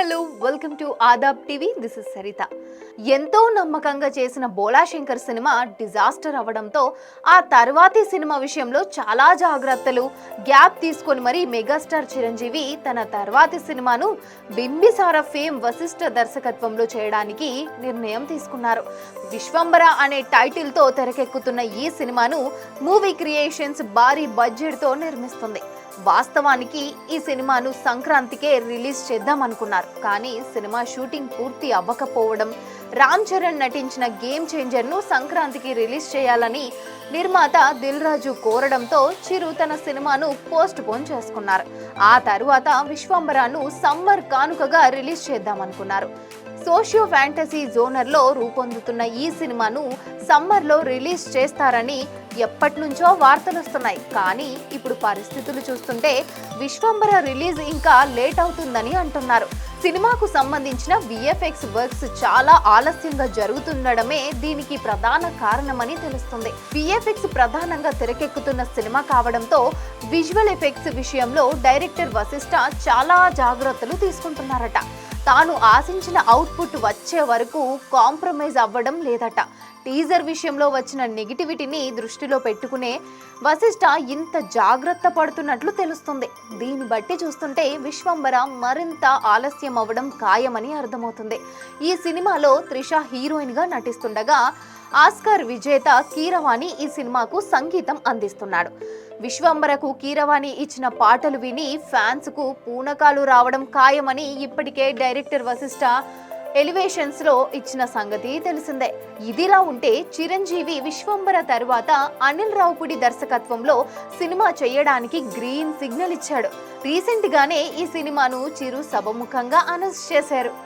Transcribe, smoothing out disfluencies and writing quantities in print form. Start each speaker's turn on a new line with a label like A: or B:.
A: Hello welcome to Aadab TV. This is Saritha. ఎంతో నమ్మకంగా చేసిన బోలా శంకర్ సినిమా డిజాస్టర్ అవ్వడంతో ఆ తర్వాతి సినిమా విషయంలో చాలా జాగ్రత్తలు గ్యాప్ తీసుకొని మరి మెగాస్టార్ చిరంజీవి తన తర్వాతి సినిమాను బింబిసార ఫేమ్ వశిష్ఠ దర్శకత్వంలో చేయడానికి నిర్ణయం తీసుకున్నారు. విశ్వంబర అనే టైటిల్తో తెరకెక్కుతున్న ఈ సినిమాను మూవీ క్రియేషన్స్ భారీ బడ్జెట్తో నిర్మిస్తుంది. వాస్తవానికి ఈ సినిమాను సంక్రాంతికే రిలీజ్ చేద్దాం అనుకున్నారు. కానీ సినిమా షూటింగ్ పూర్తి అవ్వకపోవడం, రామ్ చరణ్ నటించిన గేమ్ చేంజర్ను సంక్రాంతికి రిలీజ్ చేయాలని నిర్మాత దిల్ రాజు కోరడంతో చిరు తన సినిమాను పోస్ట్ పోన్ చేసుకున్నారు. ఆ తరువాత విశ్వంబరాను సమ్మర్ కానుకగా రిలీజ్ చేద్దామనుకున్నారు. సోషియో ఫ్యాంటసీ జోనర్లో రూపొందుతున్న ఈ సినిమాను సమ్మర్లో రిలీజ్ చేస్తారని ఎప్పటి నుంచో వార్తలు వస్తున్నాయి. కానీ ఇప్పుడు పరిస్థితులు చూస్తుంటే విశ్వంబర రిలీజ్ ఇంకా లేట్ అవుతుందని అంటున్నారు. సినిమాకు సంబంధించిన విఎఫ్ఎక్స్ వర్క్స్ చాలా ఆలస్యంగా జరుగుతుండడమే దీనికి ప్రధాన కారణమని తెలుస్తుంది. విఎఫ్ఎక్స్ ప్రధానంగా తెరకెక్కుతున్న సినిమా కావడంతో విజువల్ ఎఫెక్ట్స్ విషయంలో డైరెక్టర్ వశిష్ఠ చాలా జాగ్రత్తలు తీసుకుంటున్నారట. తాను ఆశించిన అవుట్పుట్ వచ్చే వరకు కాంప్రమైజ్ అవ్వడం లేదట. టీజర్ విషయంలో వచ్చిన నెగిటివిటీని దృష్టిలో పెట్టుకునే వశిష్ఠ ఇంత జాగ్రత్త పడుతున్నట్లు తెలుస్తుంది. దీన్ని బట్టి చూస్తుంటే విశ్వంబర మరింత ఆలస్యం అవ్వడం ఖాయమని అర్థమవుతుంది. ఈ సినిమాలో త్రిష హీరోయిన్గా నటిస్తుండగా ఆస్కార్ విజేత కీరవాణి ఈ సినిమాకు సంగీతం అందిస్తున్నాడు. విశ్వంబరకు కీరవాణి ఇచ్చిన పాటలు విని ఫ్యాన్స్కు పూనకాలు రావడం ఖాయమని ఇప్పటికే డైరెక్టర్ వశిష్ఠ ఎలివేషన్స్ లో ఇచ్చిన సంగతి తెలిసిందే. ఇదిలా ఉంటే చిరంజీవి విశ్వంబర తరువాత అనిల్ రావుపుడి దర్శకత్వంలో సినిమా చేయడానికి గ్రీన్ సిగ్నల్ ఇచ్చాడు. రీసెంట్ గానే ఈ సినిమాను చిరు సభముఖంగా అనౌన్స్ చేశారు.